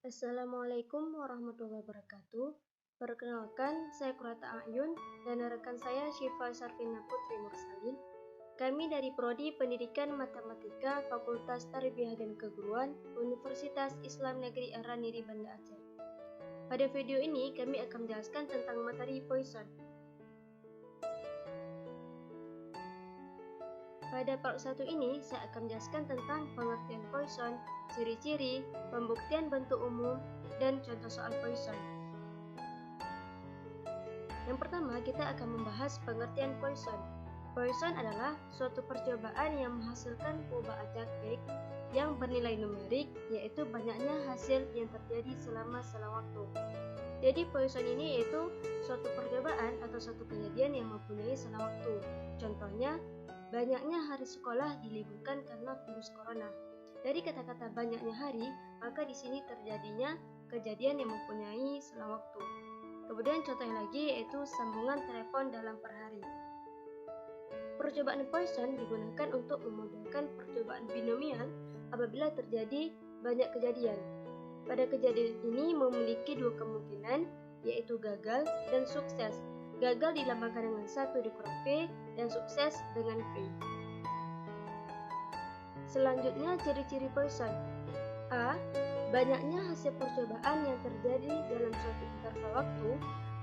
Assalamualaikum warahmatullahi wabarakatuh. Perkenalkan, saya Kurata Ayun dan rekan saya Syifa Sarfina Putri Mursalin. Kami dari Prodi Pendidikan Matematika Fakultas Tarbiyah dan Keguruan Universitas Islam Negeri Araniri Banda Aceh. Pada video ini kami akan menjelaskan tentang materi Poisson. Pada part 1 ini, saya akan menjelaskan tentang pengertian Poisson, ciri-ciri, pembuktian bentuk umum, dan contoh soal Poisson. Yang pertama, kita akan membahas pengertian Poisson. Poisson adalah suatu percobaan yang menghasilkan perubahan acak X yang bernilai numerik, yaitu banyaknya hasil yang terjadi selama selang waktu. Jadi Poisson ini yaitu suatu percobaan atau suatu kejadian yang mempunyai selang waktu. Contohnya, banyaknya hari sekolah diliburkan karena virus corona. Dari kata-kata banyaknya hari, maka di sini terjadinya kejadian yang mempunyai selang waktu. Kemudian contoh yang lagi yaitu sambungan telepon dalam per hari. Percobaan Poisson digunakan untuk memodelkan percobaan binomial apabila terjadi banyak kejadian. Pada kejadian ini memiliki dua kemungkinan, yaitu gagal dan sukses. Gagal dilambangkan dengan 1 dikurang P dan sukses dengan P. Selanjutnya ciri-ciri Poisson. A. Banyaknya hasil percobaan yang terjadi dalam suatu interval waktu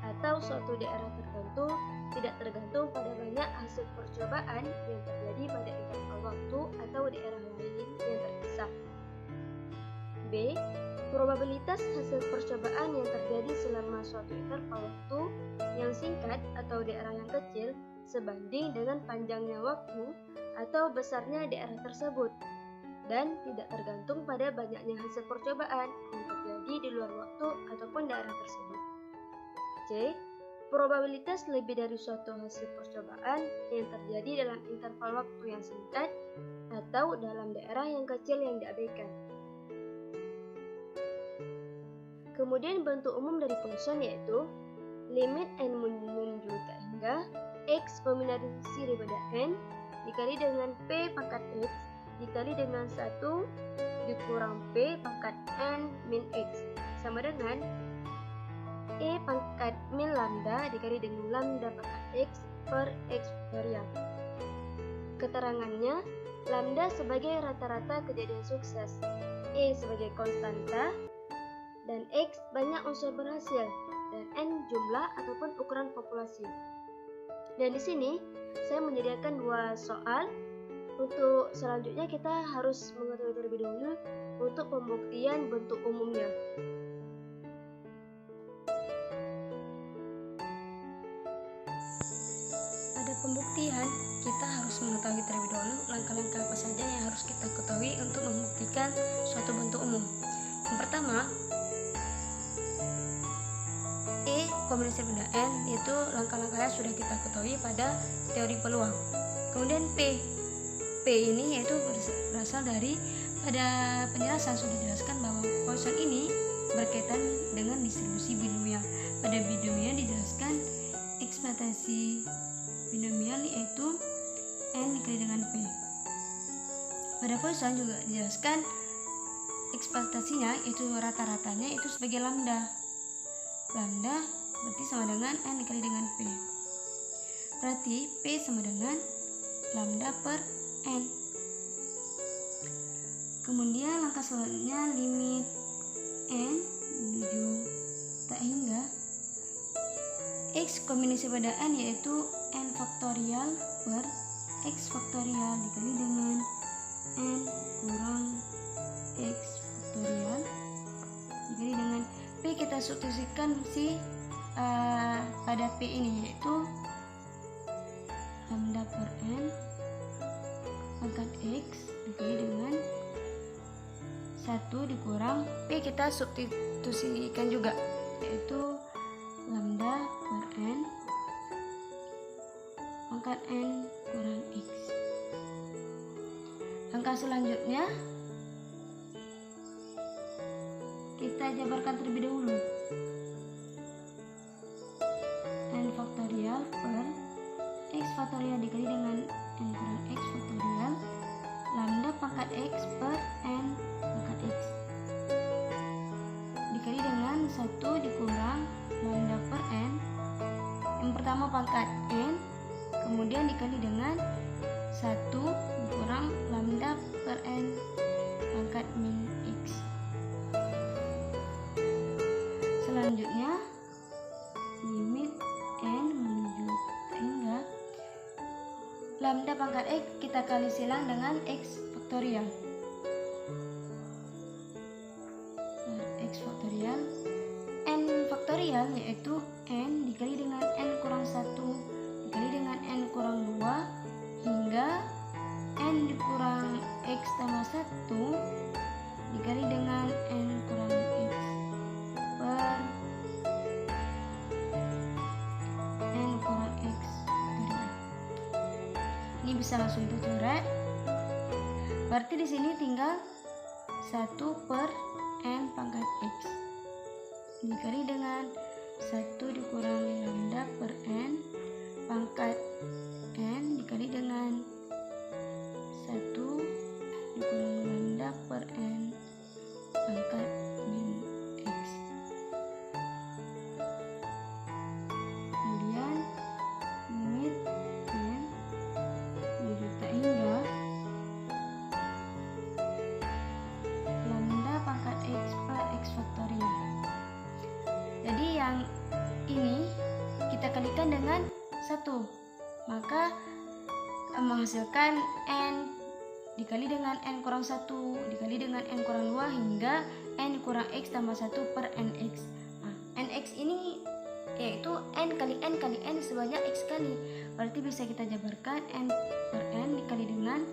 atau suatu daerah tertentu tidak tergantung pada banyak hasil percobaan yang terjadi pada interval waktu atau daerah lain yang terpisah. B. Probabilitas hasil percobaan yang terjadi selama suatu interval waktu yang singkat atau daerah yang kecil sebanding dengan panjangnya waktu atau besarnya daerah tersebut dan tidak tergantung pada banyaknya hasil percobaan yang terjadi di luar waktu ataupun daerah tersebut. C. Probabilitas lebih dari suatu hasil percobaan yang terjadi dalam interval waktu yang singkat atau dalam daerah yang kecil yang diabaikan. Kemudian bentuk umum dari Poisson yaitu limit n menuju tak hingga x kombinasi daripada n dikali dengan p pangkat x dikali dengan 1 dikurang p pangkat n min x sama dengan e pangkat min lambda dikali dengan lambda pangkat x per x faktorial. Keterangannya, lambda sebagai rata-rata kejadian sukses, e sebagai konstanta, dan x banyak unsur berhasil, dan n jumlah ataupun ukuran populasi. Dan di sini saya menyediakan dua soal. Untuk selanjutnya kita harus mengetahui terlebih dahulu untuk pembuktian bentuk umumnya. Pada pembuktian kita harus mengetahui terlebih dahulu langkah-langkah apa saja yang harus kita ketahui untuk membuktikan suatu bentuk umum. Yang pertama, E kombinasi benda N, yaitu langkah-langkahnya sudah kita ketahui pada teori peluang. Kemudian P ini yaitu berasal dari pada penjelasan sudah dijelaskan bahwa Poisson ini berkaitan dengan distribusi binomial. Pada binomial dijelaskan ekspektasi binomial yaitu N dikali dengan P. Pada Poisson juga dijelaskan ekspektasinya yaitu rata-ratanya itu sebagai lambda. Lambda berarti sama dengan N dikali dengan P. Berarti P sama dengan lambda per N. Kemudian langkah selanjutnya limit N menuju tak hingga X kombinasi pada N yaitu N faktorial per X faktorial dikali dengan N kurang X faktorial dikali dengan P. Kita substitusikan pada P ini yaitu lambda per N pangkat X dikali dengan 1 dikurang P. Kita substitusikan juga yaitu lambda per N pangkat N kurang X. Langkah selanjutnya kita jabarkan terlebih dahulu. N faktorial per X faktorial dikali dengan N kurang X faktorial lambda pangkat X per N pangkat X. pangkat n kemudian dikali dengan 1 dikurang lambda per n pangkat min x. Selanjutnya limit n menuju hingga lambda pangkat x kita kali silang dengan x faktorial. X faktorial n faktorial yaitu n dikali dengan n kurang 1 dikali dengan n kurang 2 hingga n dikurang x tambah 1 dikali dengan n kurang x per n kurang x faktorial. Ini bisa langsung dicoret. Berarti di sini tinggal 1 per n pangkat x dikali dengan 1 dikurang lambda per n pangkat n dikali dengan 1 dikurang lambda per n pangkat min x. Kemudian limit n menuju tak hingga lambda pangkat x per x faktorial. Jadi yang ini kita kalikan dengan 1, maka menghasilkan n dikali dengan n kurang 1 dikali dengan n kurang 2 hingga n kurang x tambah 1 per nx. Nah, nx ini yaitu n kali n sebanyak x kali. Berarti bisa kita jabarkan n per n dikali dengan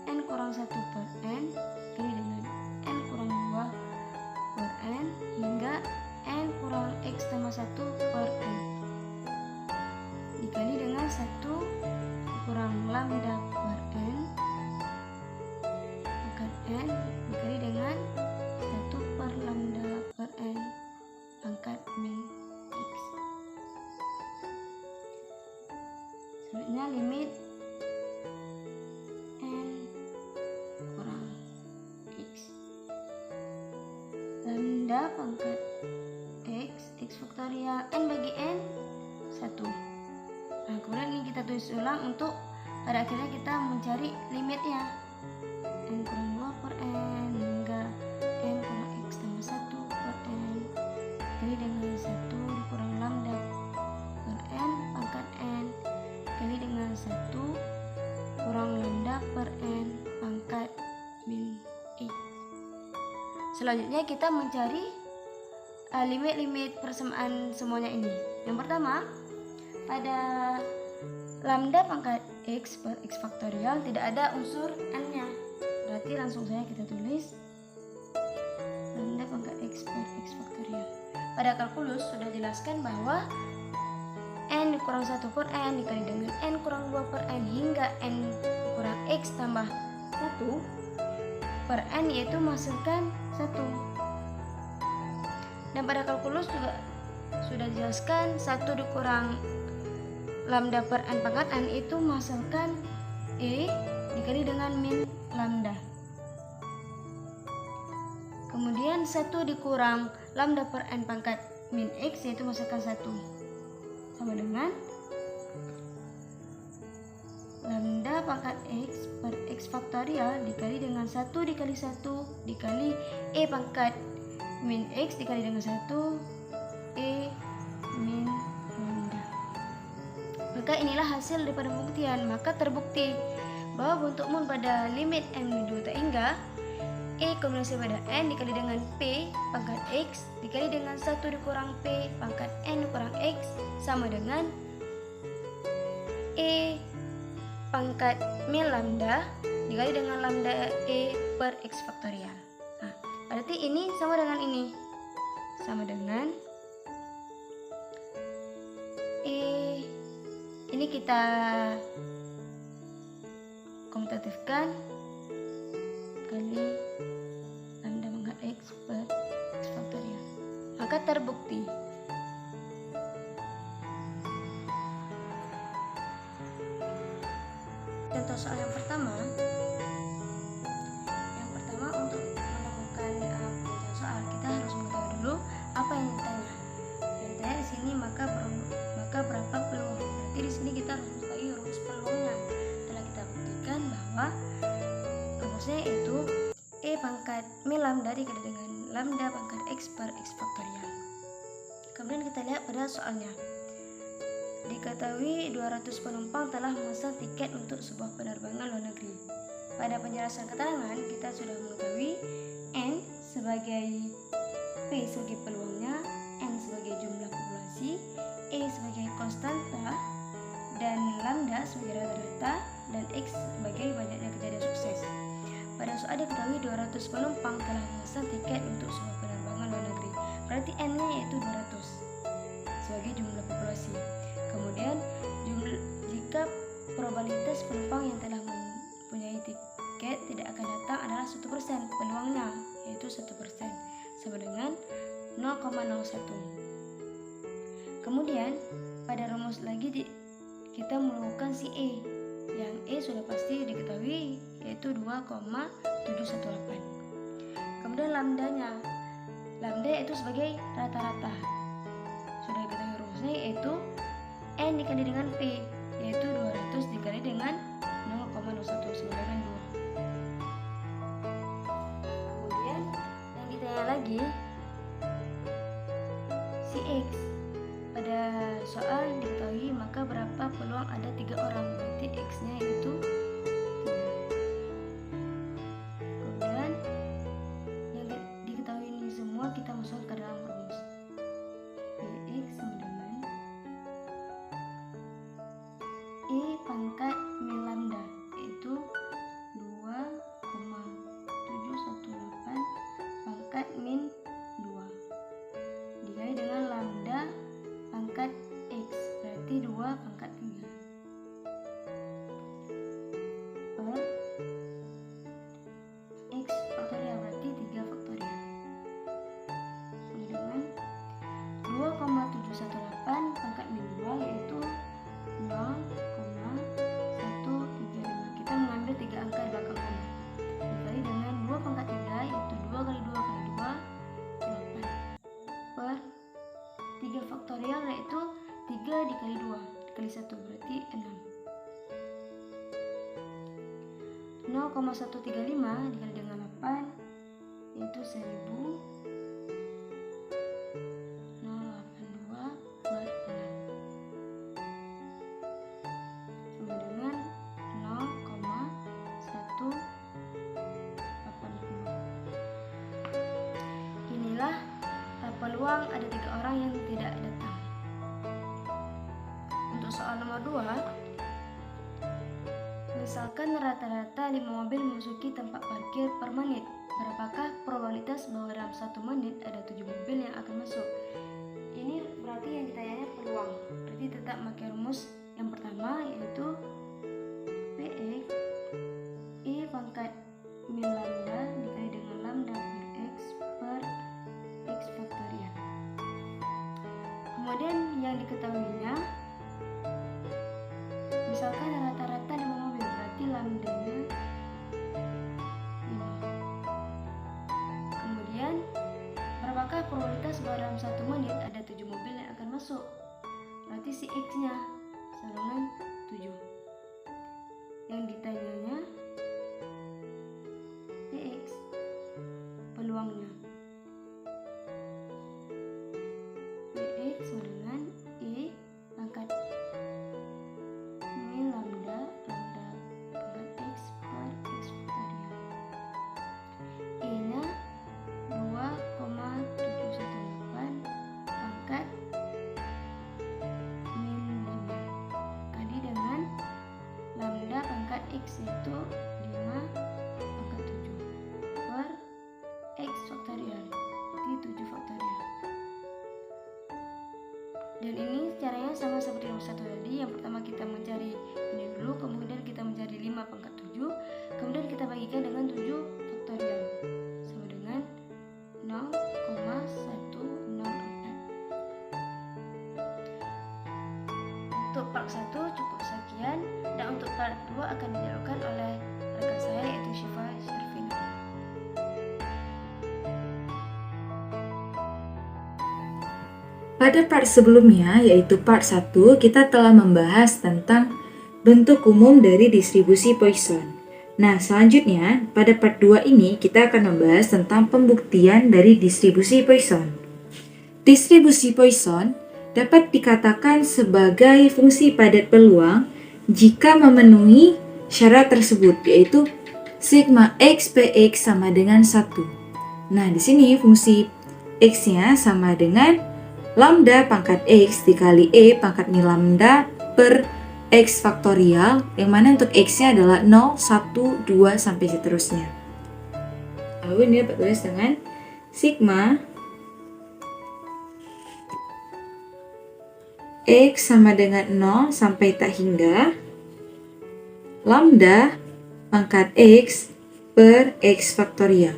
n kurang 1 per n dikali dengan n kurang 2 per n hingga n kurang x tambah 1 per n dikali dengan 1 kurang lambda per n pangkat n dikali dengan 1 per lambda per n pangkat min x. Selanjutnya limit n kurang x lambda pangkat x faktorial n bagi n 1. Nah, kemudian ini kita tulis ulang untuk pada akhirnya kita mencari limitnya n kurang 2 per n hingga n kurang x tambah 1 per n dikali dengan 1 dikurang lambda per n pangkat n dikali dengan 1 kurang lambda per n pangkat min x. Selanjutnya kita mencari limit-limit persamaan semuanya ini. Yang pertama, pada lambda pangkat x per x faktorial tidak ada unsur n-nya. Berarti langsung saja kita tulis lambda pangkat x per x faktorial. Pada kalkulus sudah jelaskan bahwa n dikurang 1 per n dikali dengan n kurang 2 per n hingga n kurang x tambah 1 per n yaitu menghasilkan 1. Dan pada kalkulus juga sudah dijelaskan 1 dikurang lambda per n pangkat n itu menghasilkan e dikali dengan min lambda. Kemudian 1 dikurang lambda per n pangkat min x yaitu menghasilkan 1 sama dengan lambda pangkat x per x faktorial dikali dengan 1 dikali 1 dikali e pangkat min x dikali dengan 1 e min lambda. Maka inilah hasil daripada pembuktian. Maka terbukti bahwa bentuk mun pada limit n menuju tak hingga e kombinasi pada n dikali dengan p pangkat x dikali dengan 1 dikurang p pangkat n dikurang x sama dengan e pangkat min lambda dikali dengan lambda e per x faktorial. Nah, berarti ini sama dengan ini. Sama dengan ini kita komutatifkan kali lambda pangkat x per x faktorial. Maka terbukti. Contoh soal yang pertama. Untuk menemukan penjawab soal kita harus mengetahui dulu apa yang ditanya. Yang ditanya di sini maka berapa peluang. lambda dikali dengan lambda pangkat X per X faktorial. Kemudian kita lihat pada soalnya. Diketahui 200 penumpang telah memesan tiket untuk sebuah penerbangan luar negeri. Pada penjelasan keterangan kita sudah mengetahui N sebagai P sebagai peluangnya, N sebagai jumlah populasi, E sebagai konstanta, dan lambda sebagai rata-rata, dan X sebagai banyaknya kejadian sukses. Pada soal diketahui 200 penumpang telah memesan tiket untuk sebuah penerbangan luar negeri. Berarti N-nya yaitu 200 sebagai jumlah populasi. Kemudian jika probabilitas penumpang yang telah mempunyai tiket tidak akan datang adalah 1%, peluangnya yaitu 1%, sama dengan 0,01. Kemudian pada rumus lagi kita melakukan si E, yang E sudah pasti diketahui yaitu 2,718. Kemudian lambdanya, lambda yaitu sebagai rata-rata, sudah diketahui rumusnya yaitu N dikali dengan P, yaitu 200 dikali dengan 0,01 sama dengan 2. Kemudian yang ditanya lagi si X. Pada soal diketahui maka berapa peluang ada 3 orang, berarti X-nya yaitu 3. Kemudian yang diketahui ini semua kita masukkan ke dalam rumus. Px sama dengan E pangkat min lambda, yaitu 2,718 pangkat min 2 dikali dengan lambda pangkat X, berarti 2 pangkat 3 per X faktorial, berarti 3 faktorial, sama dengan 2,718 pangkat min 2 yaitu 0,135. Kita mengambil 3 angka di belakang koma dikali dengan 2 pangkat 3 yaitu 2 kali 2 kali 2 8 per 3 faktorial yaitu 3 dikali 2 dikali 1 berarti 6. 0,135 dikali dengan 8 yaitu 1082 per 6 sama dengan 0,180. Inilah peluang ada 3 orang yang tidak datang. Untuk soal nomor 2, misalkan rata-rata 5 mobil memasuki tempat parkir per menit. Berapakah probabilitas bahwa dalam 1 menit ada 7 mobil yang akan masuk? Ini berarti yang ditanyanya peluang. Berarti tetap pakai rumus yang pertama yaitu Px E pangkat min lambda dikali dengan lambda per X faktorial. Kemudian yang diketahuinya, misalkan rata-rata 5 mobil, berarti lambdanya 5. Kemudian berapakah probabilitas bahwa dalam 1 menit ada 7 mobil yang akan masuk? Berarti si X-nya sama dengan 7. Yang ditanyanya Px, peluangnya. Px sama dengan E pangkat min lambda pangkat X per X faktorial. E nya 2,718 pangkat min 5 kali dengan lambda pangkat X yaitu 5 pangkat 7 per X faktorial, berarti 7 faktorial. Dan ini caranya sama seperti nomor 1 tadi. Yang pertama kita mencari ini dulu, kemudian kita mencari 5 pangkat 7, kemudian kita bagikan dengan 7 faktorial sama dengan 0,104. Untuk part 1 cukup sekian, dan untuk part 2 akan dilakukan oleh rekan saya yaitu Syifa Syarifina. Pada part sebelumnya, yaitu part 1, kita telah membahas tentang bentuk umum dari distribusi Poisson. Nah, selanjutnya pada part 2 ini kita akan membahas tentang pembuktian dari distribusi Poisson. Distribusi Poisson dapat dikatakan sebagai fungsi padat peluang jika memenuhi syarat tersebut, yaitu sigma x px sama dengan 1. Nah, di sini fungsi x-nya sama dengan lambda pangkat x dikali e pangkat min lambda per x faktorial, yang mana untuk x-nya adalah 0, 1, 2, sampai seterusnya. Lalu ini dapat tulis dengan sigma x sama dengan 0 sampai tak hingga lambda pangkat x per x faktorial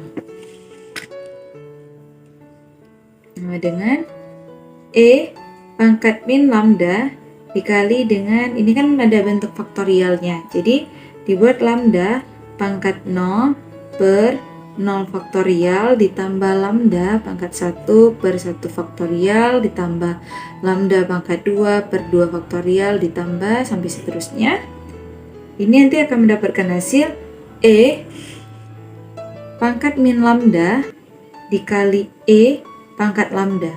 sama dengan e pangkat min lambda dikali dengan, ini kan ada bentuk faktorialnya, jadi dibuat lambda pangkat 0 per 0 faktorial ditambah lambda pangkat 1 per 1 faktorial ditambah lambda pangkat 2 per 2 faktorial ditambah sampai seterusnya. Ini nanti akan mendapatkan hasil e pangkat min lambda dikali e pangkat lambda,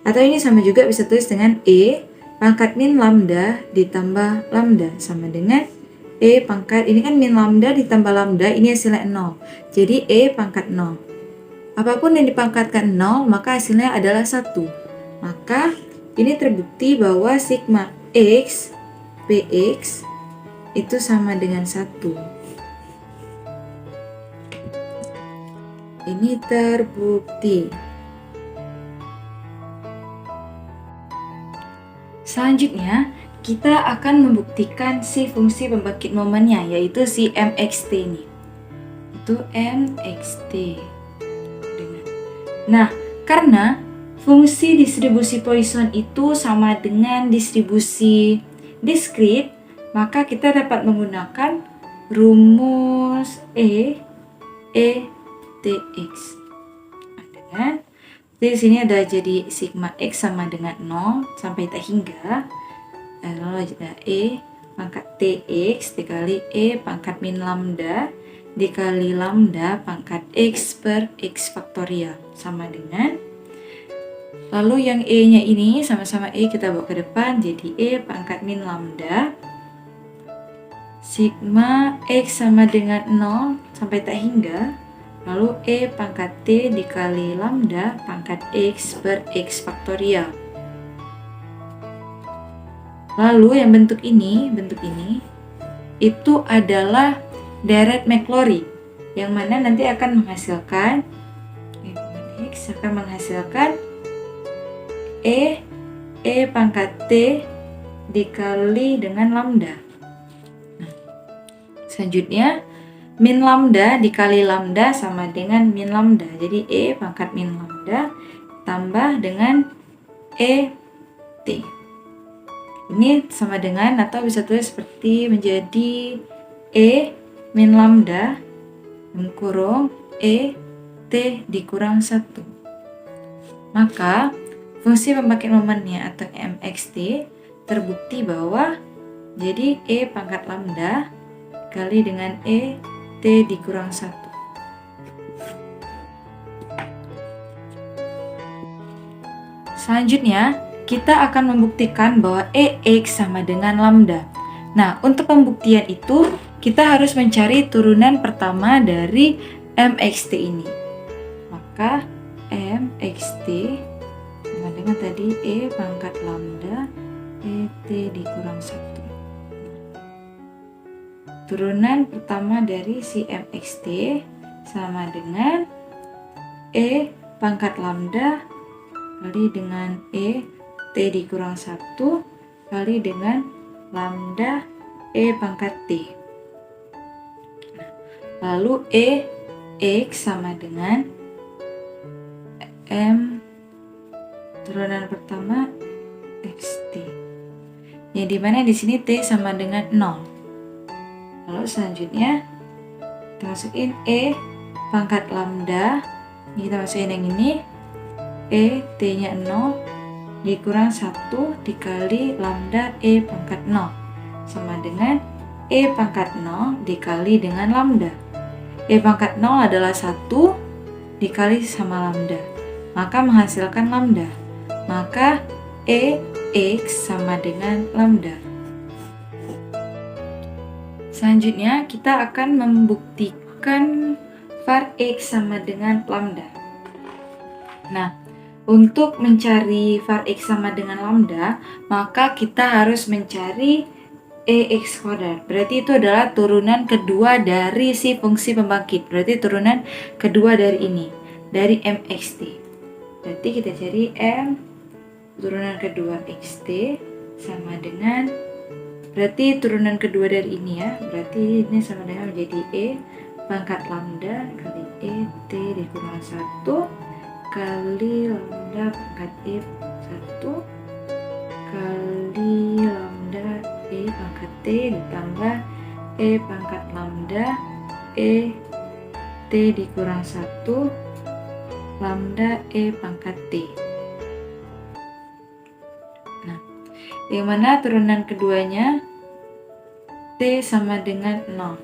atau ini sama juga bisa tulis dengan e pangkat min lambda ditambah lambda sama dengan e pangkat, ini kan min lambda ditambah lambda, ini hasilnya 0. Jadi e pangkat 0. Apapun yang dipangkatkan 0 maka hasilnya adalah 1. Maka ini terbukti bahwa sigma x px itu sama dengan 1. Ini terbukti. Selanjutnya, kita akan membuktikan si fungsi pembangkit momennya, yaitu si mxt ini. Itu mxt. Nah, karena fungsi distribusi Poisson itu sama dengan distribusi diskrit, maka kita dapat menggunakan rumus tx. Dengan di sini ada jadi sigma x sama dengan 0 sampai tak hingga, lalu ada e pangkat tx dikali e pangkat min lambda dikali lambda pangkat x per x faktorial sama dengan, lalu yang e nya ini sama-sama e kita bawa ke depan jadi e pangkat min lambda sigma x sama dengan 0 sampai tak hingga, lalu e pangkat t dikali lambda pangkat x per x faktorial. Lalu yang bentuk ini itu adalah Dirac-Maclaurin, yang mana nanti akan menghasilkan x akan menghasilkan e pangkat t dikali dengan lambda. Nah, selanjutnya min lambda dikali lambda sama dengan min lambda. Jadi e pangkat min lambda tambah dengan e t. Ini sama dengan, atau bisa tulis seperti menjadi e min lambda kurung e t dikurang 1. Maka fungsi pembangkit momennya atau mxt terbukti bahwa jadi e pangkat lambda kali dengan e t dikurang 1. Selanjutnya, kita akan membuktikan bahwa ex sama dengan lambda. Nah, untuk pembuktian itu, kita harus mencari turunan pertama dari mxt ini. Maka, mxt sama dengan tadi e pangkat lambda et dikurang 1. Turunan pertama dari si mxt sama dengan e pangkat lambda kali dengan e t dikurang 1 kali dengan lambda e pangkat t. Lalu x sama dengan m turunan pertama xt. Yang dimana di sini t sama dengan 0. Lalu selanjutnya kita masukin e pangkat lambda, ini kita masukin yang ini, e t nya 0 dikurang 1 dikali lambda e pangkat 0 sama dengan E pangkat 0 dikali dengan lambda. E pangkat 0 adalah 1 dikali sama lambda, maka menghasilkan lambda. Maka E X sama dengan lambda. Selanjutnya kita akan membuktikan var X sama dengan lambda. Nah, untuk mencari var X sama dengan lambda, maka kita harus mencari EX kuadrat. Berarti itu adalah turunan kedua dari si fungsi pembangkit. Berarti turunan kedua dari ini, dari MXT. Berarti kita cari M turunan kedua XT sama dengan, berarti turunan kedua dari ini ya. Berarti ini sama dengan menjadi E pangkat lambda kali E T dikurang 1 kali lambda pangkat E 1 kali lambda E pangkat T ditambah E pangkat lambda E T dikurang 1 lambda E pangkat T. Nah, yang mana turunan keduanya T sama dengan 0,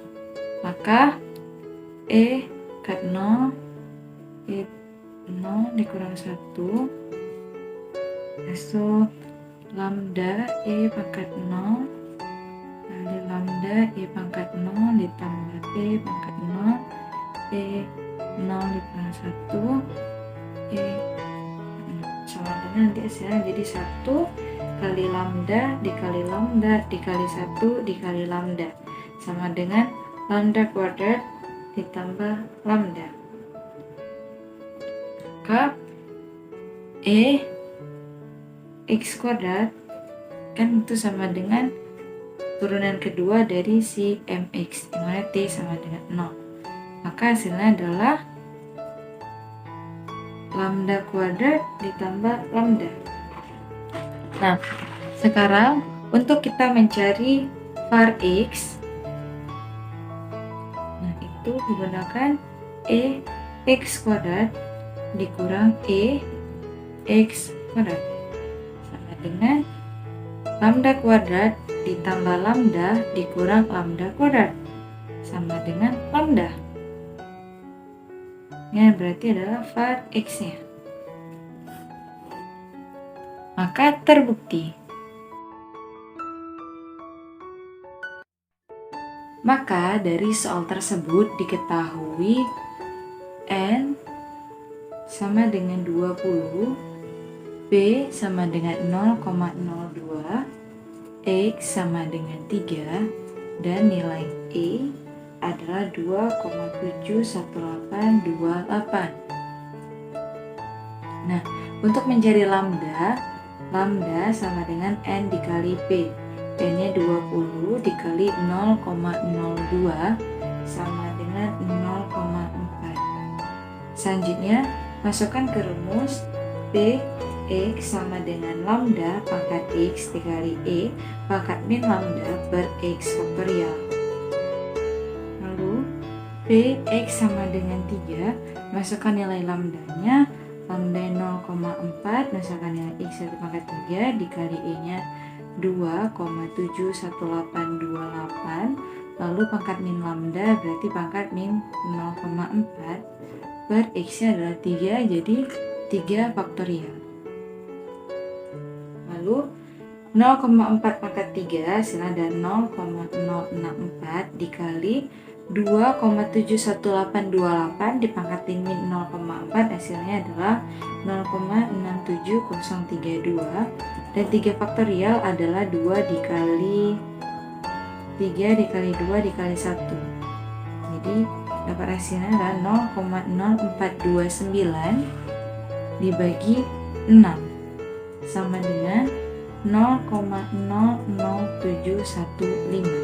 maka E pangkat 0 E 0 dikurang 1 masuk lambda E pangkat 0 kali lambda E pangkat 0 ditambah E pangkat 0 E 0 dikurang 1 E sama dengan nanti hasilnya jadi 1 kali lambda dikali lambda dikali 1 dikali lambda sama dengan lambda kuadrat ditambah lambda. Maka E X kuadrat kan itu sama dengan turunan kedua dari si MX, dimana T sama dengan 0. Maka hasilnya adalah lambda kuadrat ditambah lambda. Nah, sekarang untuk kita mencari var X, nah itu menggunakan E X kuadrat dikurang E X kuadrat sama dengan lambda kuadrat ditambah lambda dikurang lambda kuadrat sama dengan lambda. Ya, berarti adalah var X-nya. Maka terbukti. Maka dari soal tersebut diketahui N sama dengan 20, B sama dengan 0,02, X sama dengan 3, dan nilai E adalah 2,71828. Nah, untuk mencari lambda sama dengan N dikali P. N-nya 20 dikali 0,02 sama dengan 0,4. Selanjutnya, masukkan ke rumus P X sama dengan lambda pangkat X dikali E pangkat min lambda per X faktorial. Lalu, P X sama dengan 3, masukkan nilai lambdanya, lambda 0,4, masukkan nilai X pangkat 3 dikali E-nya 2,71828, lalu pangkat min lambda berarti pangkat min 0,4 per X-nya adalah 3, jadi 3 faktorial. Lalu 0,4 pangkat 3 hasilnya ada 0,064 dikali 2,71828 dipangkatin min 0,4 hasilnya adalah 0,67032, dan 3 faktorial adalah 2 dikali 3 dikali 2 dikali 1, jadi dapat hasilnya adalah 0,0429 dibagi 6 sama dengan 0,00715.